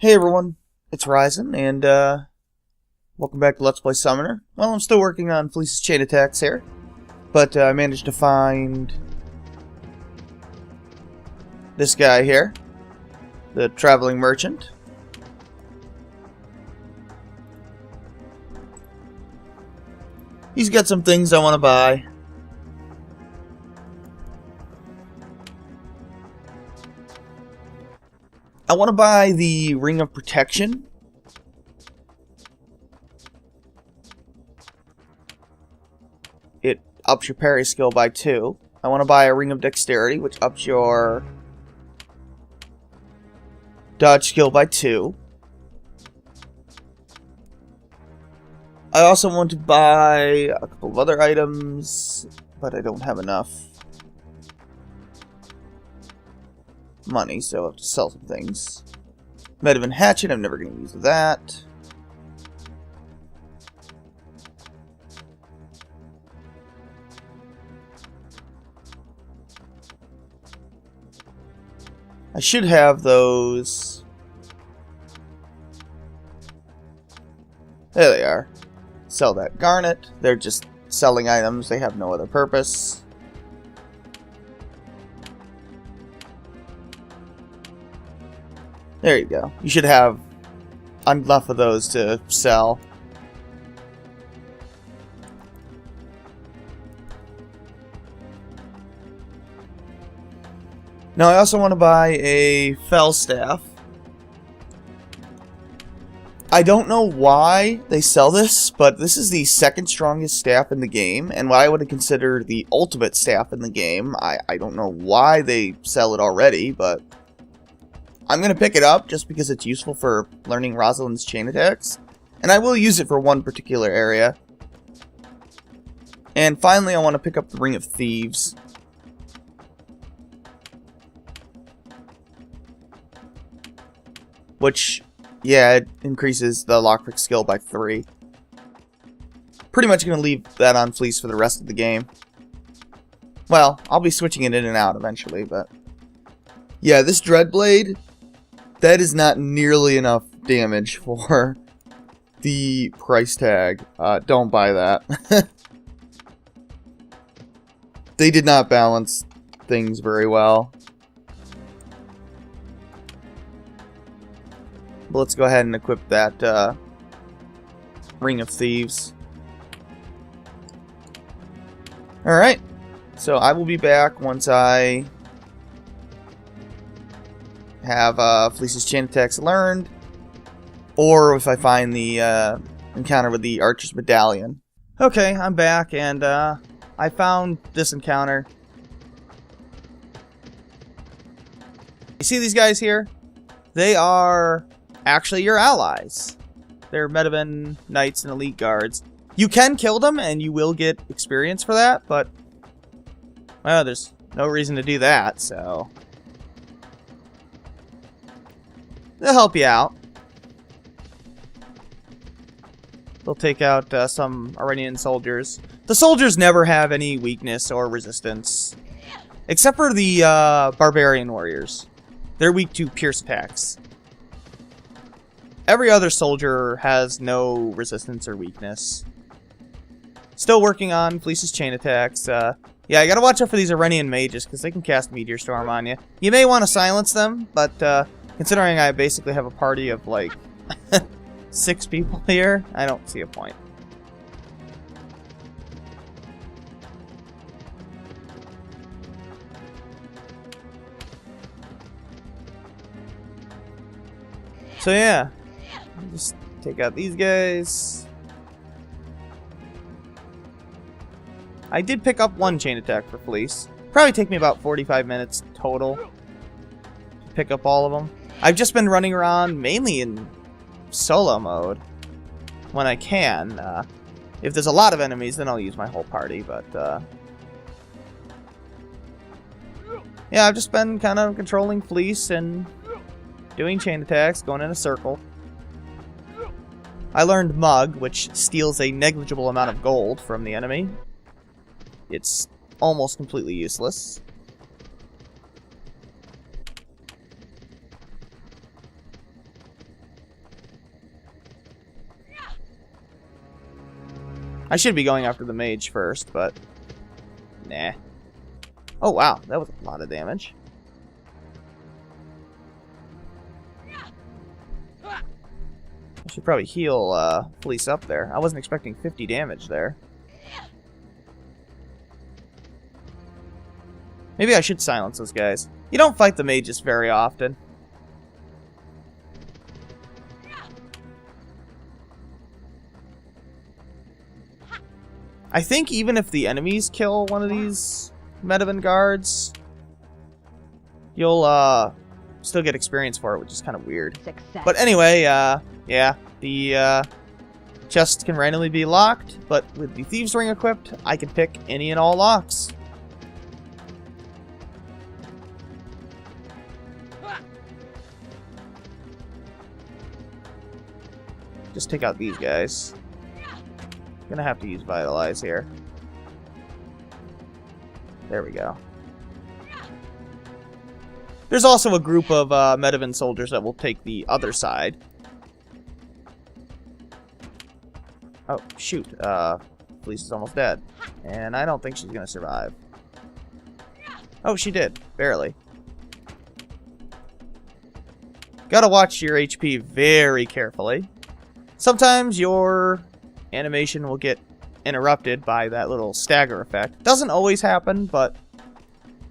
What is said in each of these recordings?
Hey everyone, it's Ryzen, and welcome back to Let's Play Summoner. Well, I'm still working on Fleece's chain attacks here, but I managed to find this guy here, the traveling merchant. He's got some things I want to buy. I want to buy the Ring of Protection. It ups your parry skill by 2. I want to buy a Ring of Dexterity, which ups your dodge skill by 2. I also want to buy a couple of other items, but I don't have enough money, so I have to sell some things. Medivin Hatchet, I'm never going to use that. I should have those. There they are. Sell that garnet. They're just selling items, they have no other purpose. There you go. You should have enough of those to sell. Now I also want to buy a fell staff. I don't know why they sell this, but this is the second strongest staff in the game, and what I would consider the ultimate staff in the game. I don't know why they sell it already, but I'm going to pick it up just because it's useful for learning Rosalind's chain attacks. And I will use it for one particular area. And finally, I want to pick up the Ring of Thieves. Which, yeah, it increases the lockpick skill by 3. Pretty much going to leave that on Fleece for the rest of the game. Well, I'll be switching it in and out eventually, but yeah, this Dreadblade, that is not nearly enough damage for the price tag. Don't buy that. They did not balance things very well. But let's go ahead and equip that Ring of Thieves. Alright, so I will be back once I have Fleece's chain attacks learned, or if I find the encounter with the Archer's Medallion. Okay, I'm back, and I found this encounter. You see these guys here? They are actually your allies. They're Medivin Knights and Elite Guards. You can kill them, and you will get experience for that, but well, there's no reason to do that, so they'll help you out. They'll take out some Iranian soldiers. The soldiers never have any weakness or resistance, except for the barbarian warriors. They're weak to pierce packs. Every other soldier has no resistance or weakness. Still working on Fleece's chain attacks. Yeah, I gotta watch out for these Iranian mages, because they can cast Meteor Storm on you. You may want to silence them, but considering I basically have a party of, like, 6 people here, I don't see a point. So yeah, just take out these guys. I did pick up one chain attack for Fleece. Probably take me about 45 minutes total to pick up all of them. I've just been running around mainly in solo mode when I can. If there's a lot of enemies, then I'll use my whole party, but yeah, I've just been kind of controlling Fleece and doing chain attacks, going in a circle. I learned Mug, which steals a negligible amount of gold from the enemy. It's almost completely useless. I should be going after the mage first, but nah. Oh wow, that was a lot of damage. I should probably heal Fleece up there. I wasn't expecting 50 damage there. Maybe I should silence those guys. You don't fight the mages very often. I think even if the enemies kill one of these Medivh guards, you'll still get experience for it, which is kind of weird. Success. But anyway, yeah, the chest can randomly be locked, but with the Thieves' Ring equipped, I can pick any and all locks. Just take out these guys. Gonna have to use Vitalize here. There we go. There's also a group of Medivh soldiers that will take the other side. Oh, shoot. Fleece is almost dead. And I don't think she's gonna survive. Oh, she did. Barely. Gotta watch your HP very carefully. Sometimes your animation will get interrupted by that little stagger effect. Doesn't always happen, but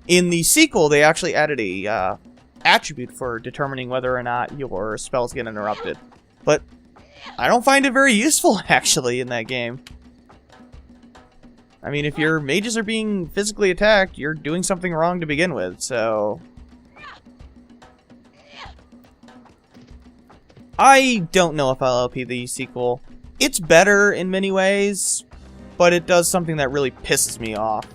in the sequel, they actually added a attribute for determining whether or not your spells get interrupted. But I don't find it very useful, actually, in that game. I mean, if your mages are being physically attacked, you're doing something wrong to begin with, so... I don't know if I'll LP the sequel. It's better in many ways, but it does something that really pisses me off.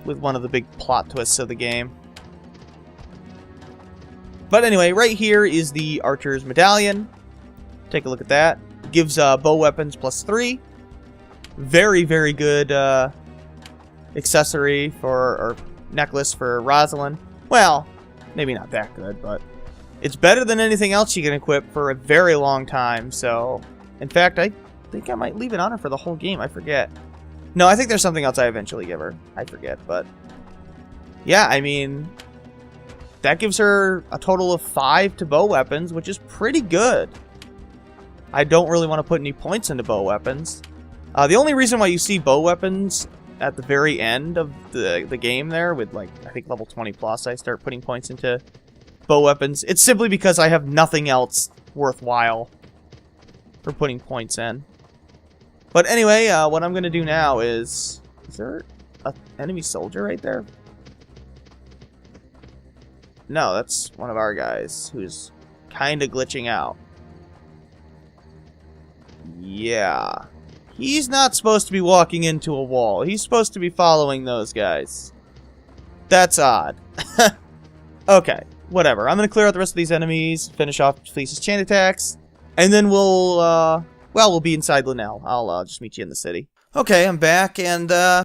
With one of the big plot twists of the game. But anyway, right here is the Archer's Medallion. Take a look at that. It gives bow weapons +3. Very, very good accessory for, or necklace for Rosalind. Well, maybe not that good, but it's better than anything else you can equip for a very long time, so... In fact, I think I might leave it on her for the whole game, I forget. No, I think there's something else I eventually give her. I forget, but... Yeah, I mean... That gives her a total of 5 to bow weapons, which is pretty good. I don't really want to put any points into bow weapons. The only reason why you see bow weapons at the very end of the game there, with like, I think level 20 plus, I start putting points into bow weapons. It's simply because I have nothing else worthwhile for putting points in. But anyway, what I'm going to do now is there an enemy soldier right there? No, that's one of our guys who's kind of glitching out. Yeah. He's not supposed to be walking into a wall. He's supposed to be following those guys. That's odd. Okay, whatever. I'm going to clear out the rest of these enemies, finish off Fleece's chain attacks, and then we'll be inside Linnell. I'll just meet you in the city. Okay, I'm back, and I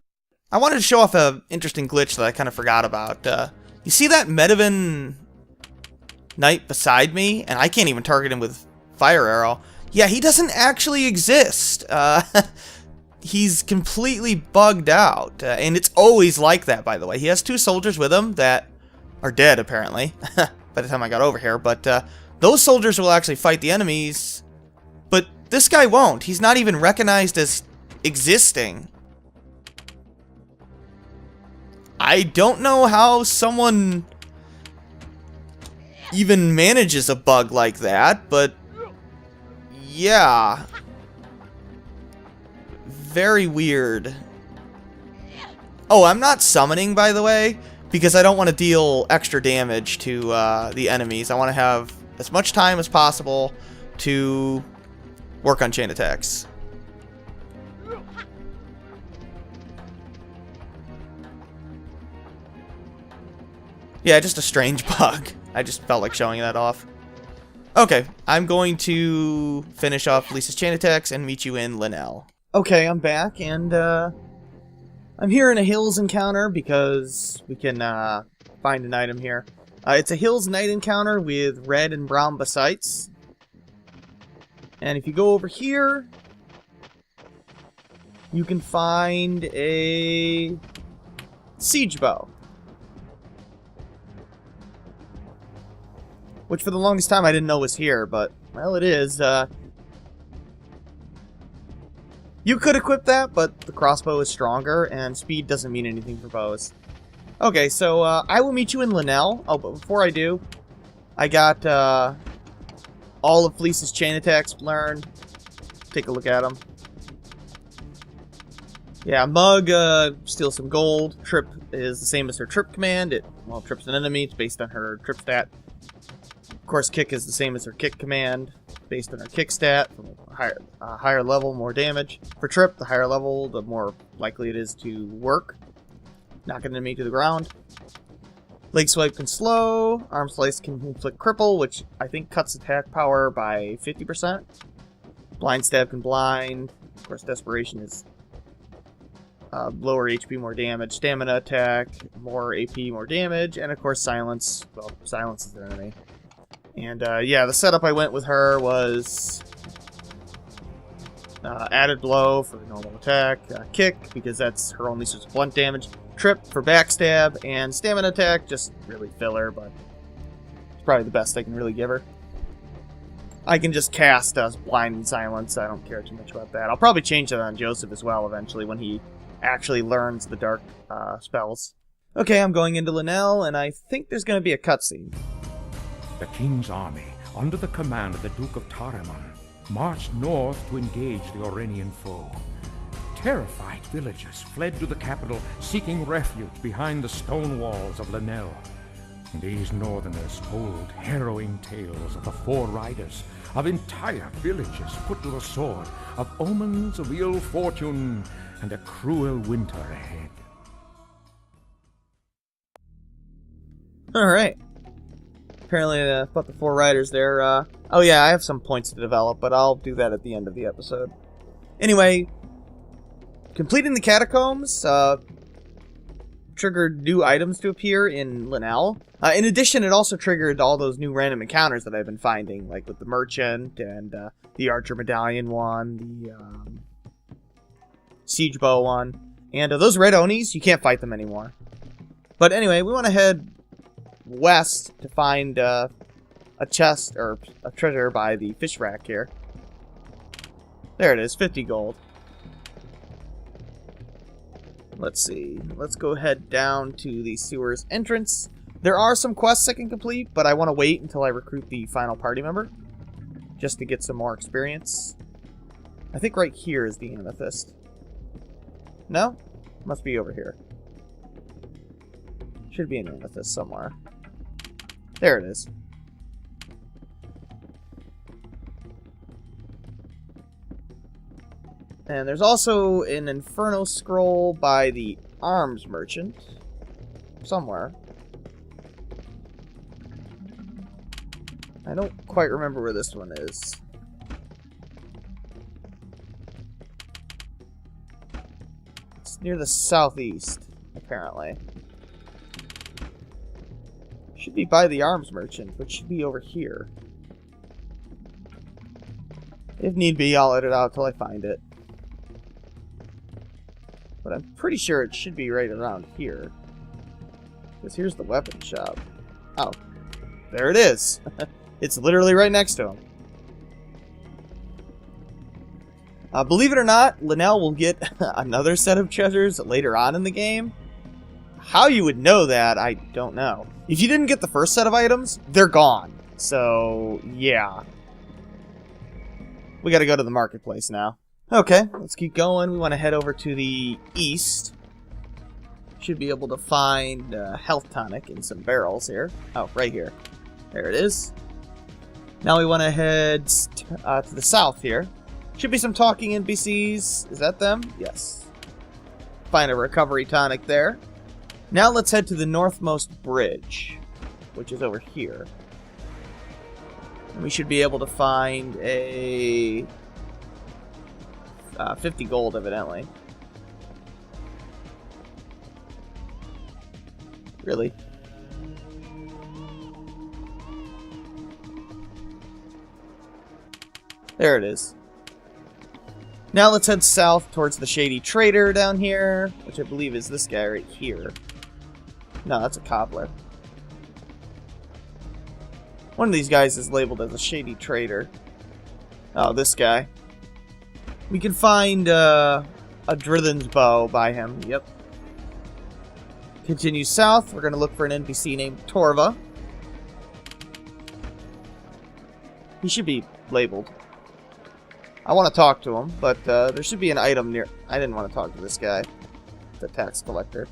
wanted to show off an interesting glitch that I kind of forgot about. You see that Medivh knight beside me? And I can't even target him with fire arrow. Yeah, he doesn't actually exist. He's completely bugged out. And it's always like that, by the way. He has 2 soldiers with him that are dead, apparently, by the time I got over here. But those soldiers will actually fight the enemies. But this guy won't. He's not even recognized as existing. I don't know how someone even manages a bug like that, but yeah. Very weird. Oh, I'm not summoning, by the way, because I don't want to deal extra damage to the enemies. I want to have as much time as possible to work on chain attacks. Yeah, just a strange bug. I just felt like showing that off. Okay, I'm going to finish off Lisa's chain attacks and meet you in Linnell. Okay, I'm back, and I'm here in a Hills encounter because we can find an item here. It's a Hills Knight encounter with red and brown basites. And if you go over here, you can find a siege bow. Which for the longest time I didn't know was here, but, well, it is. You could equip that, but the crossbow is stronger, and speed doesn't mean anything for bows. Okay, so I will meet you in Linnell. Oh, but before I do, I got all of Fleece's chain attacks learned. Take a look at them. Yeah, Mug steals some gold. Trip is the same as her trip command. Well, trips an enemy. It's based on her trip stat. Of course, kick is the same as her kick command, based on her kick stat. From a higher level, more damage. For trip, the higher level, the more likely it is to work. Knock an enemy to the ground. Leg swipe can slow. Arm slice can inflict cripple, which I think cuts attack power by 50%. Blind stab can blind. Of course, desperation is lower HP, more damage. Stamina attack, more AP, more damage. And of course, silence. Well, silence is an enemy. And yeah, the setup I went with her was added blow for normal attack, kick, because that's her only source of blunt damage, trip for backstab, and stamina attack, just really filler, but it's probably the best I can really give her. I can just cast blind and silence. I don't care too much about that. I'll probably change that on Joseph as well eventually when he actually learns the dark spells. Okay, I'm going into Linnell, and I think there's going to be a cutscene. The king's army, under the command of the Duke of Taraman, marched north to engage the Orenian foe. Terrified villagers fled to the capital, seeking refuge behind the stone walls of Linnell. These northerners told harrowing tales of the four riders, of entire villages put to the sword, of omens of ill fortune, and a cruel winter ahead. Alright. Apparently, about the four riders there. Oh yeah, I have some points to develop, but I'll do that at the end of the episode. Anyway, completing the catacombs triggered new items to appear in Linnell. In addition, it also triggered all those new random encounters that I've been finding, like with the merchant and the archer medallion one, the siege bow one, and those red onis. You can't fight them anymore. But anyway, we want to head west to find a chest or a treasure by the fish rack here. There it is, 50 gold. Let's see. Let's go head down to the sewers entrance. There are some quests I can complete, but I want to wait until I recruit the final party member, just to get some more experience. I think right here is the amethyst. No? Must be over here. Should be an amethyst somewhere. There it is. And there's also an Inferno scroll by the arms merchant. Somewhere. I don't quite remember where this one is. It's near the southeast, apparently. Should be by the arms merchant, which should be over here. If need be, I'll edit out till I find it. But I'm pretty sure it should be right around here. Because here's the weapon shop. Oh, there it is. It's literally right next to him. Believe it or not, Linnell will get another set of treasures later on in the game. How you would know that, I don't know. If you didn't get the first set of items, they're gone. So, yeah. We gotta go to the marketplace now. Okay, let's keep going. We want to head over to the east. Should be able to find health tonic in some barrels here. Oh, right here. There it is. Now we want to head to the south here. Should be some talking NPCs. Is that them? Yes. Find a recovery tonic there. Now let's head to the northmost bridge, which is over here. And we should be able to find a 50 gold, evidently. Really? There it is. Now let's head south towards the Shady Trader down here, which I believe is this guy right here. No, that's a cobbler. One of these guys is labeled as a Shady Trader. Oh, this guy. We can find a Drithen's bow by him. Yep. Continue south. We're going to look for an NPC named Torva. He should be labeled. I want to talk to him, but there should be an item near... I didn't want to talk to this guy. The tax collector.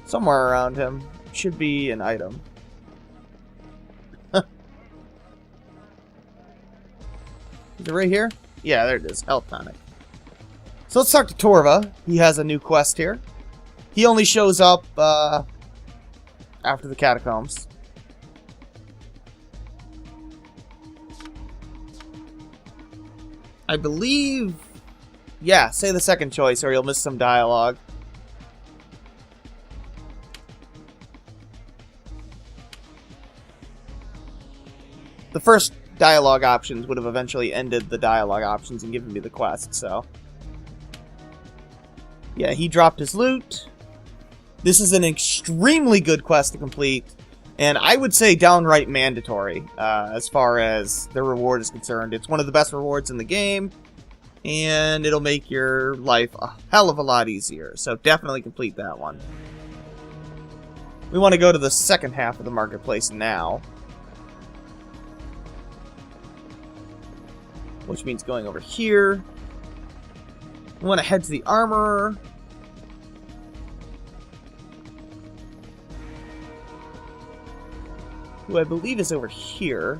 Somewhere around him should be an item. Is it right here? Yeah, there it is. Health tonic. So let's talk to Torva. He has a new quest here. He only shows up after the catacombs. I believe... Yeah, say the second choice or you'll miss some dialogue. The first dialogue options would have eventually ended the dialogue options and given me the quest, so... Yeah, he dropped his loot. This is an extremely good quest to complete, and I would say downright mandatory as far as the reward is concerned. It's one of the best rewards in the game, and it'll make your life a hell of a lot easier, so definitely complete that one. We want to go to the second half of the marketplace now, which means going over here. We want to head to the armorer. Who I believe is over here.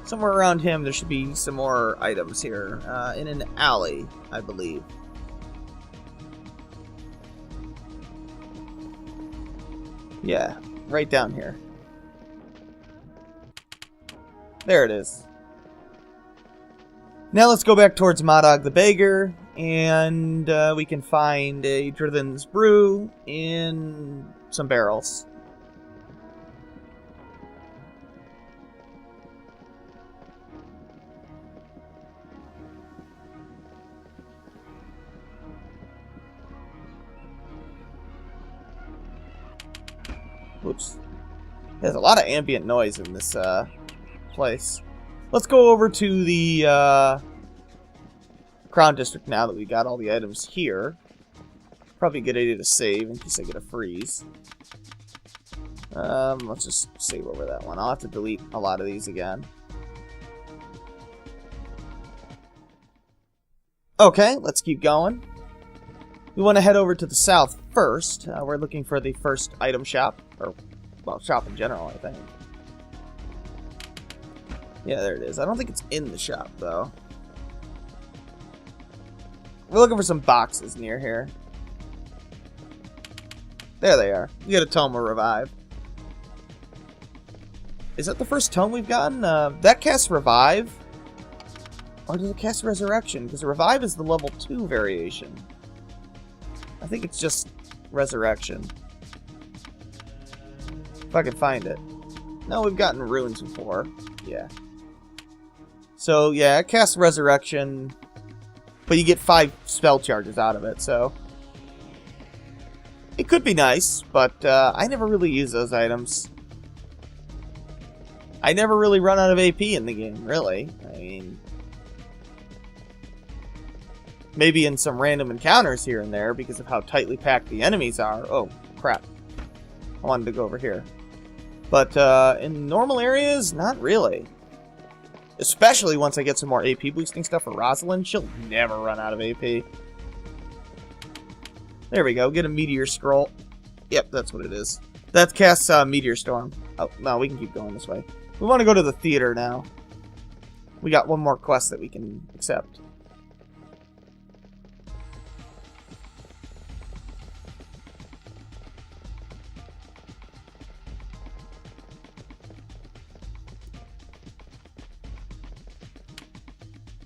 Somewhere around him there should be some more items here. In an alley, I believe. Yeah, right down here. There it is. Now let's go back towards Modog the Beggar, and we can find a Drithen's brew in some barrels. Whoops. There's a lot of ambient noise in this place. Let's go over to the Crown District now that we got all the items here. Probably a good idea to save in case I get a freeze. Let's just save over that one. I'll have to delete a lot of these again. Okay, let's keep going. We want to head over to the south first. We're looking for the first item shop. Or, well, shop in general, I think. Yeah, there it is. I don't think it's in the shop, though. We're looking for some boxes near here. There they are. We got a Tome of Revive. Is that the first tome we've gotten? That casts Revive? Or does it cast Resurrection? Because Revive is the level 2 variation. I think it's just Resurrection. If I can find it. No, we've gotten Runes before. Yeah. So, yeah, it casts Resurrection, but you get 5 spell charges out of it, so... It could be nice, but I never really use those items. I never really run out of AP in the game, really. I mean... Maybe in some random encounters here and there, because of how tightly packed the enemies are. Oh, crap. I wanted to go over here. But in normal areas, not really. Especially once I get some more AP boosting stuff for Rosalind. She'll never run out of AP. There we go. Get a Meteor Scroll. Yep, that's what it is. That casts Meteor Storm. Oh, no, we can keep going this way. We want to go to the theater now. We got one more quest that we can accept.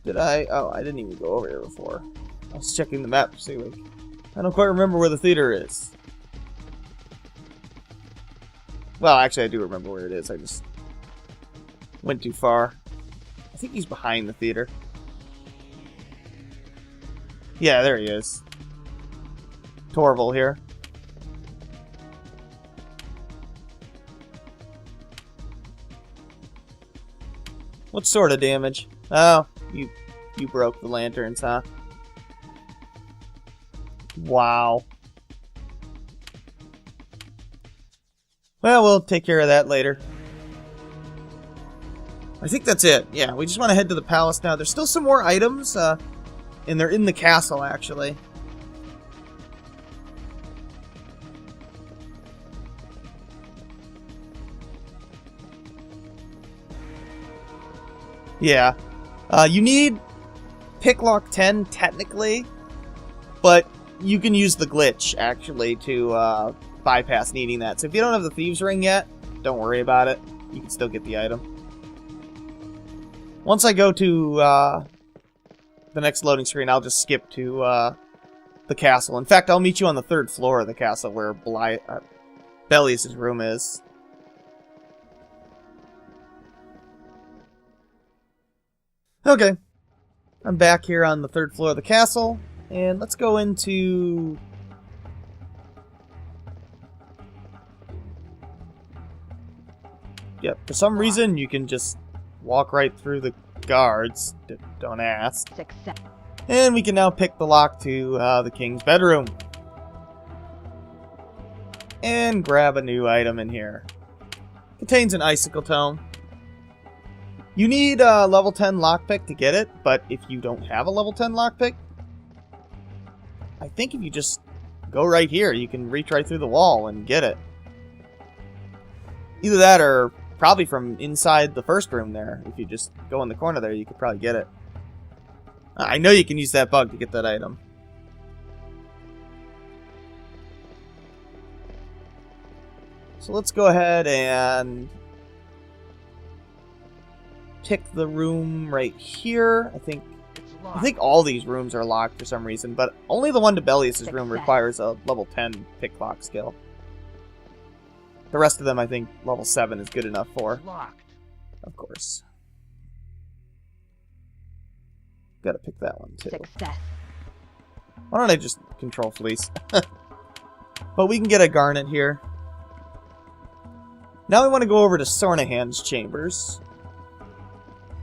Did I? Oh, I didn't even go over here before. I was checking the map to see, like, I don't quite remember where the theater is. Well, actually, I do remember where it is. I just went too far. I think he's behind the theater. Yeah, there he is. Torval here. What sort of damage? Oh, you broke the lanterns, huh? Wow. Well, we'll take care of that later. I think that's it. Yeah, we just want to head to the palace now. There's still some more items, and they're in the castle, actually. Yeah. You need Picklock 10, technically, but you can use the glitch, actually, to bypass needing that. So if you don't have the Thieves' Ring yet, don't worry about it. You can still get the item. Once I go to the next loading screen, I'll just skip to the castle. In fact, I'll meet you on the 3rd floor of the castle where Bellius' room is. Okay. I'm back here on the 3rd floor of the castle, and let's go into... Yep, for some reason you can just walk right through the guards. Don't ask. Success. And we can now pick the lock to the king's bedroom. And grab a new item in here. Contains an icicle tome. You need a level 10 lockpick to get it, but if you don't have a level 10 lockpick, I think if you just go right here, you can reach right through the wall and get it. Either that or probably from inside the first room there. If you just go in the corner there, you could probably get it. I know you can use that bug to get that item. So let's go ahead and pick the room right here. I think all these rooms are locked for some reason, but only the one to Bellius' room requires a level 10 pick lock skill. The rest of them, I think, level 7 is good enough for. Locked. Of course. Gotta pick that one, too. Success. Why don't I just control fleece? But we can get a garnet here. Now we want to go over to Sornahan's chambers,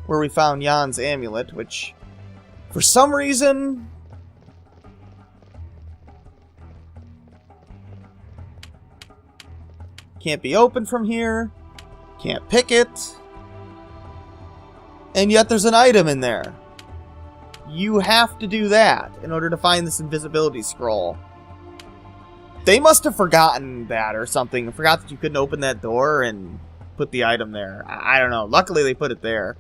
where we found Jan's amulet, which, for some reason, can't be opened from here. Can't pick it. And yet there's an item in there. You have to do that in order to find this invisibility scroll. They must have forgotten that or something. Forgot that you couldn't open that door and put the item there. I don't know. Luckily they put it there.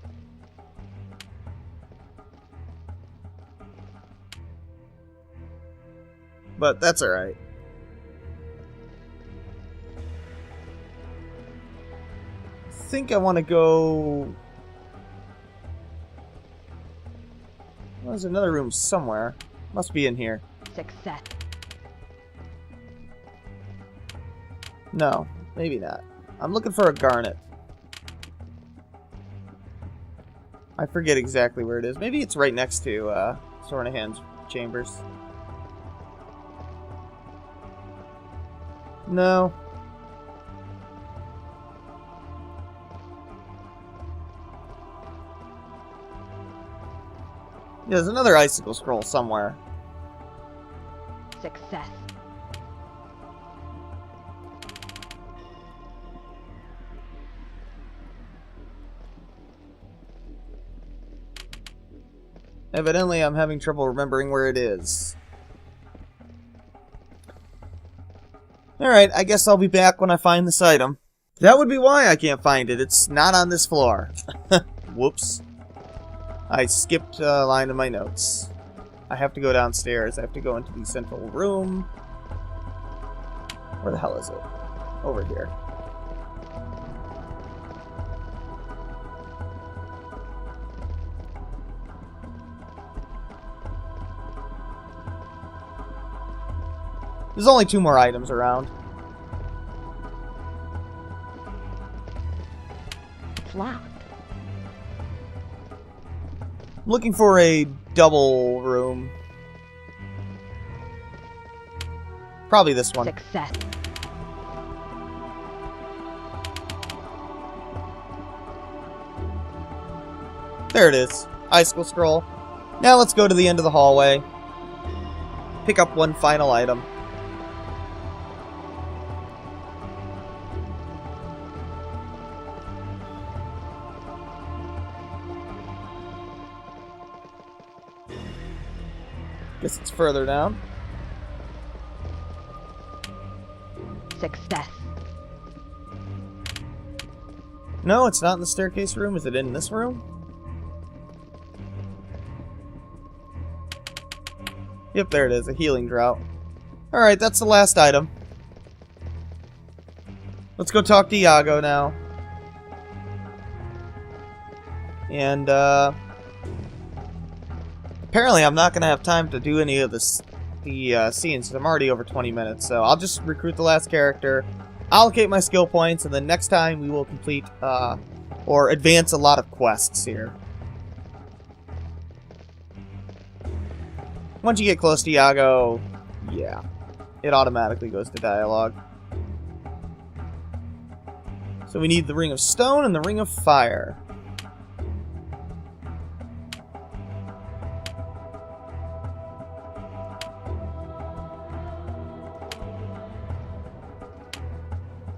But that's alright. I think I want to go... Well, there's another room somewhere. Must be in here. Success. No, maybe not. I'm looking for a garnet. I forget exactly where it is. Maybe it's right next to Sornahan's chambers. No. Yeah, there's another icicle scroll somewhere. Success. Evidently, I'm having trouble remembering where it is. Alright, I guess I'll be back when I find this item. That would be why I can't find it. It's not on this floor. Whoops. I skipped a line in my notes. I have to go downstairs. I have to go into the central room. Where the hell is it? Over here. There's only 2 more items around. It's locked. I'm looking for a double room. Probably this one. Success. There it is. Icicle scroll. Now let's go to the end of the hallway. Pick up one final item. Guess it's further down. Success. No, it's not in the staircase room. Is it in this room? Yep, there it is. A healing drought. Alright, that's the last item. Let's go talk to Iago now. And, apparently I'm not going to have time to do any of the scenes. I'm already over 20 minutes, so I'll just recruit the last character, allocate my skill points, and then next time we will complete, or advance a lot of quests here. Once you get close to Iago, yeah, it automatically goes to dialogue. So we need the Ring of Stone and the Ring of Fire.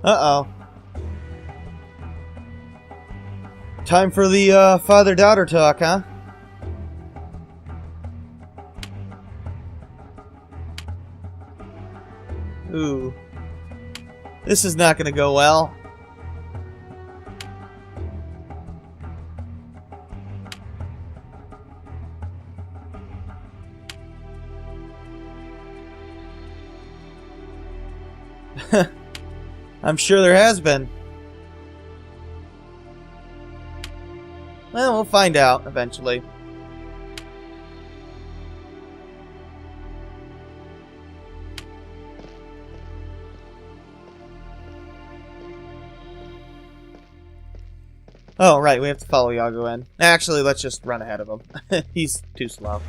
Uh-oh. Time for the father-daughter talk, huh? Ooh. This is not gonna go well. I'm sure there has been. Well, we'll find out eventually. Oh, right, we have to follow Iago in. Actually, let's just run ahead of him. He's too slow.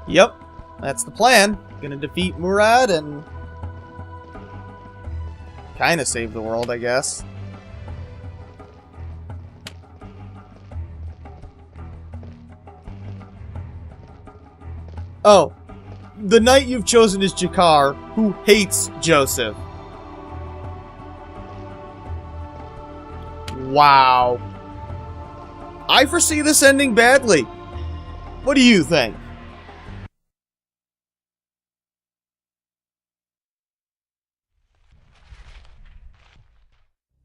Yep, that's the plan. Gonna defeat Murad and kinda save the world, I guess. Oh. The knight you've chosen is Jekhar, who hates Joseph. Wow. I foresee this ending badly. What do you think?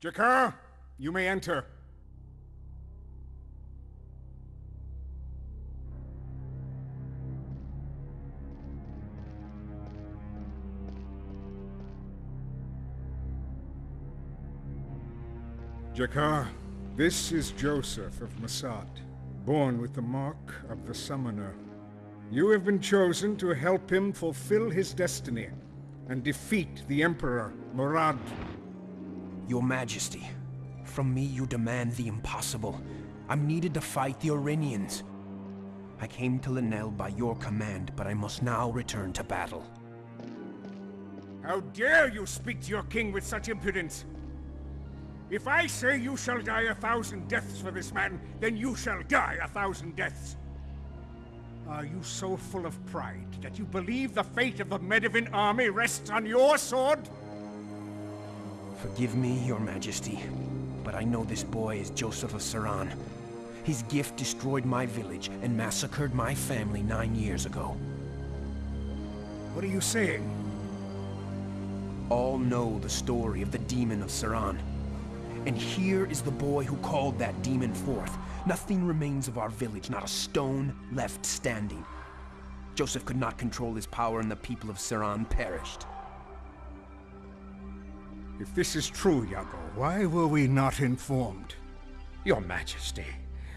Jekhar, you may enter. Jekhar, this is Joseph of Masad, born with the mark of the Summoner. You have been chosen to help him fulfill his destiny and defeat the Emperor, Murad. Your Majesty, from me you demand the impossible. I'm needed to fight the Orenians. I came to Linnell by your command, but I must now return to battle. How dare you speak to your king with such impudence? If I say you shall die 1,000 deaths for this man, then you shall die 1,000 deaths. Are you so full of pride that you believe the fate of the Medivh army rests on your sword? Forgive me, your Majesty, but I know this boy is Joseph of Saran. His gift destroyed my village and massacred my family 9 years ago. What are you saying? All know the story of the demon of Saran. And here is the boy who called that demon forth. Nothing remains of our village, not a stone left standing. Joseph could not control his power and the people of Saran perished. If this is true, Iago, why were we not informed? Your Majesty,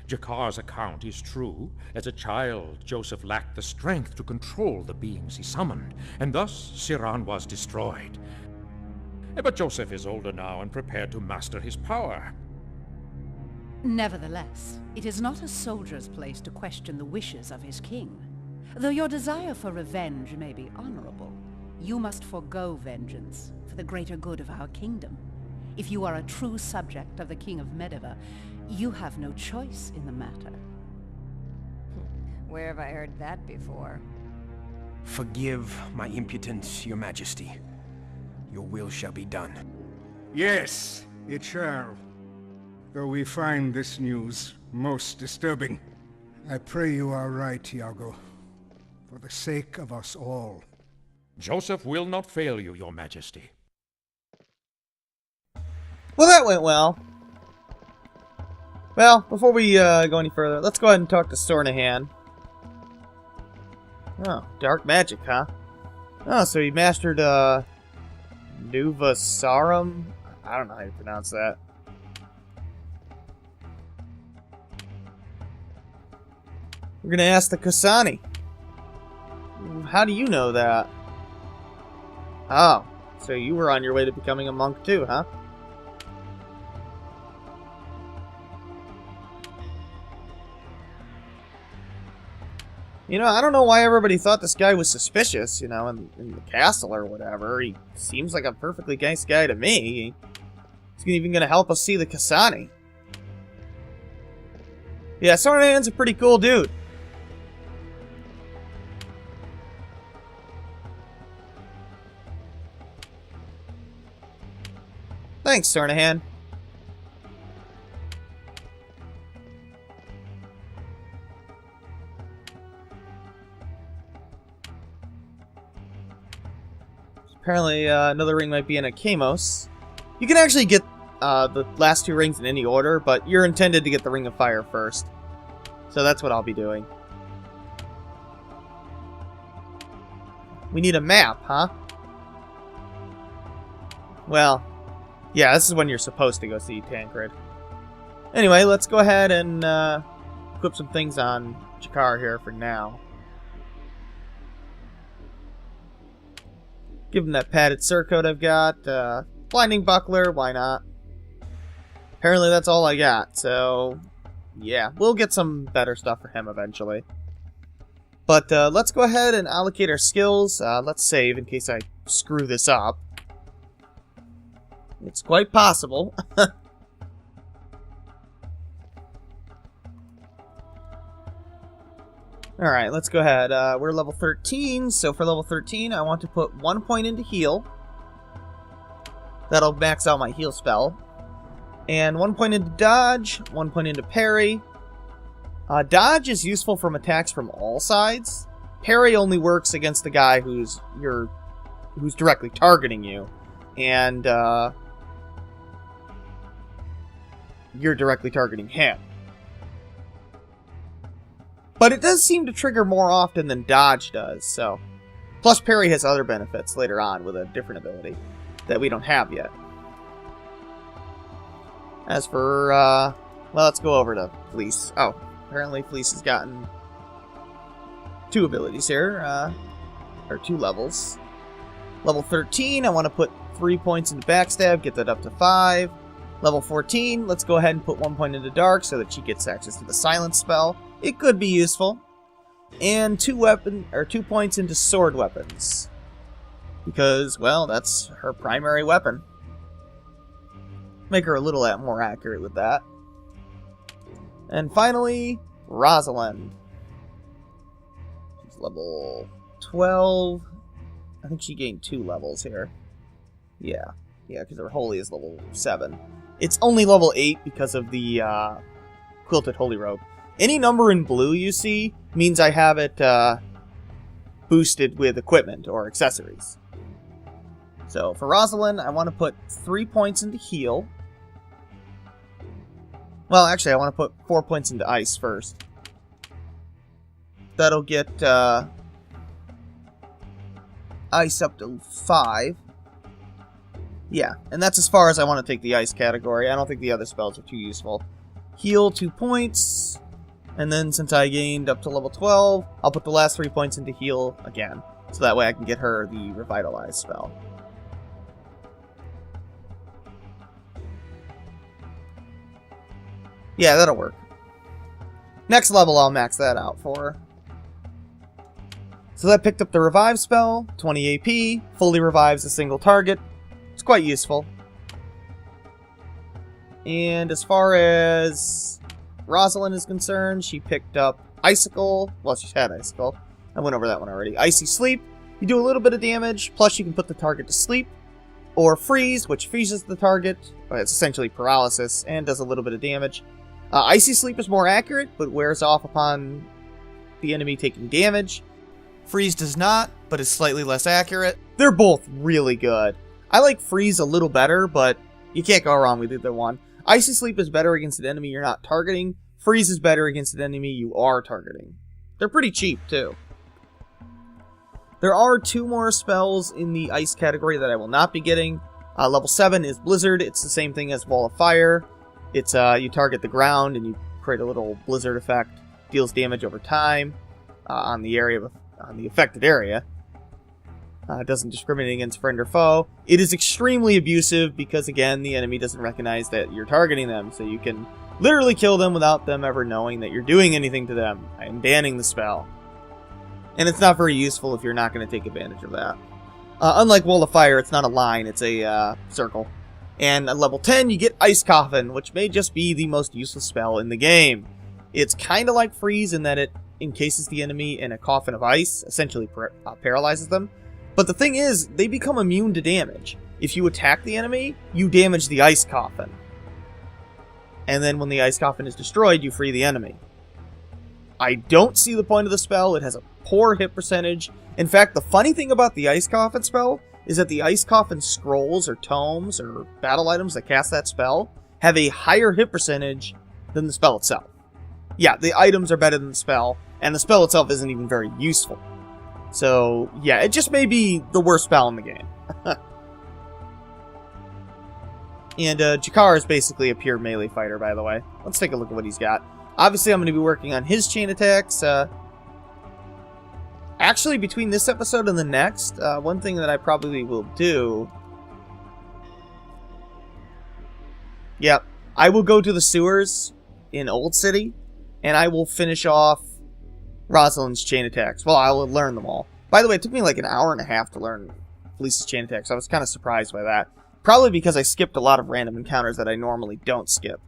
Jekhar's account is true. As a child, Joseph lacked the strength to control the beings he summoned, and thus Saran was destroyed. But Joseph is older now and prepared to master his power. Nevertheless, it is not a soldier's place to question the wishes of his king. Though your desire for revenge may be honorable, you must forego vengeance for the greater good of our kingdom. If you are a true subject of the King of Medivh, you have no choice in the matter. Where have I heard that before? Forgive my impudence, your majesty. Your will shall be done. Yes, it shall. Though we find this news most disturbing. I pray you are right, Iago. For the sake of us all. Joseph will not fail you, your majesty. Well, that went well. Well, before we go any further, let's go ahead and talk to Sornahan. Oh, dark magic, huh? Oh, so he mastered, Nuvasarum? I don't know how you pronounce that. We're gonna ask the Kasani. How do you know that? Oh, so you were on your way to becoming a monk too, huh? You know, I don't know why everybody thought this guy was suspicious, you know, in the castle or whatever. He seems like a perfectly nice guy to me. He's even going to help us see the Kasani. Yeah, Sornahan's a pretty cool dude. Thanks, Sornahan. Apparently, another ring might be in a Kamos. You can actually get the last two rings in any order, but you're intended to get the Ring of Fire first. So that's what I'll be doing. We need a map, huh? Well, yeah, this is when you're supposed to go see Tancred. Anyway, let's go ahead and equip some things on Jekhar here for now. Give him that padded surcoat I've got. Blinding buckler, why not? Apparently that's all I got, so yeah, we'll get some better stuff for him eventually. But let's go ahead and allocate our skills. Let's save in case I screw this up. It's quite possible. Alright, let's go ahead. We're level 13, so for level 13, I want to put 1 point into heal. That'll max out my heal spell. And 1 point into dodge, 1 point into parry. Dodge is useful from attacks from all sides. Parry only works against the guy who's directly targeting you. And you're directly targeting him. But it does seem to trigger more often than dodge does, so. Plus parry has other benefits later on with a different ability that we don't have yet. As for, well, let's go over to Fleece. Oh, apparently Fleece has gotten 2 abilities here, or 2 levels. Level 13, I want to put 3 points into Backstab, get that up to 5. Level 14, let's go ahead and put 1 point into Dark so that she gets access to the Silence spell. It could be useful. And 2 points into Sword weapons. Because, well, that's her primary weapon. Make her a little more accurate with that. And finally, Rosalind. She's level 12. I think she gained 2 levels here. Yeah, because her Holy is level 7. It's only level 8 because of the Quilted Holy Robe. Any number in blue you see means I have it boosted with equipment or accessories. So for Rosalind, I want to put 3 points into heal. Well, actually, I want to put 4 points into ice first. That'll get ice up to 5. Yeah, and that's as far as I want to take the ice category. I don't think the other spells are too useful. Heal 2 points. And then since I gained up to level 12, I'll put the last 3 points into heal again. So that way I can get her the Revitalize spell. Yeah, that'll work. Next level, I'll max that out for her. So that picked up the revive spell, 20 AP, fully revives a single target. It's quite useful. And as far as Rosalind is concerned, she picked up Icicle. Well, she's had Icicle. I went over that one already. Icy Sleep. You do a little bit of damage, plus you can put the target to sleep. Or Freeze, which freezes the target. It's essentially paralysis, and does a little bit of damage. Icy Sleep is more accurate, but wears off upon the enemy taking damage. Freeze does not, but is slightly less accurate. They're both really good. I like Freeze a little better, but you can't go wrong with either one. Icy Sleep is better against an enemy you're not targeting. Freeze is better against an enemy you are targeting. They're pretty cheap, too. There are 2 more spells in the Ice category that I will not be getting. Level 7 is Blizzard. It's the same thing as Wall of Fire. It's you target the ground and you create a little blizzard effect. Deals damage over time on the affected area. It doesn't discriminate against friend or foe. It is extremely abusive because, again, the enemy doesn't recognize that you're targeting them, so you can literally kill them without them ever knowing that you're doing anything to them. I am banning the spell. And it's not very useful if you're not going to take advantage of that. Unlike Wall of Fire, it's not a line, it's a circle. And at level 10, you get Ice Coffin, which may just be the most useless spell in the game. It's kind of like Freeze in that it encases the enemy in a coffin of ice, essentially paralyzes them. But the thing is, they become immune to damage. If you attack the enemy, you damage the Ice Coffin. And then when the Ice Coffin is destroyed, you free the enemy. I don't see the point of the spell. It has a poor hit percentage. In fact, the funny thing about the Ice Coffin spell is that the Ice Coffin scrolls or tomes or battle items that cast that spell have a higher hit percentage than the spell itself. Yeah, the items are better than the spell, and the spell itself isn't even very useful. So, yeah, it just may be the worst spell in the game. And Jekhar is basically a pure melee fighter, by the way. Let's take a look at what he's got. Obviously, I'm going to be working on his chain attacks. Actually, between this episode and the next, one thing that I probably will do... Yep, I will go to the sewers in Old City, and I will finish off Rosalind's chain attacks. Well, I will learn them all. By the way, it took me like an hour and a half to learn Felice's chain attacks. I was kind of surprised by that. Probably because I skipped a lot of random encounters that I normally don't skip.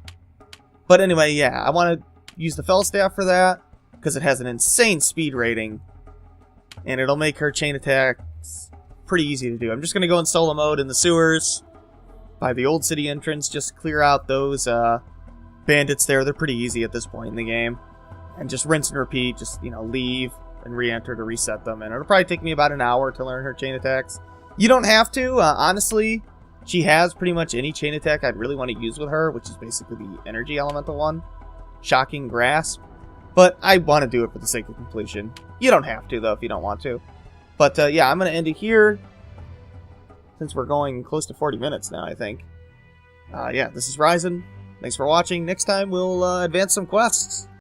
But anyway, yeah, I want to use the Felstaff for that, because it has an insane speed rating, and it'll make her chain attacks pretty easy to do. I'm just going to go in solo mode in the sewers, by the Old City entrance, just clear out those bandits there. They're pretty easy at this point in the game. And just rinse and repeat, just, leave and re-enter to reset them. And it'll probably take me about an hour to learn her chain attacks. You don't have to, honestly. She has pretty much any chain attack I'd really want to use with her, which is basically the energy elemental one. Shocking Grasp. But I want to do it for the sake of completion. You don't have to, though, if you don't want to. But, yeah, I'm going to end it here, since we're going close to 40 minutes now, I think. Yeah, this is Ryzen. Thanks for watching. Next time, we'll advance some quests.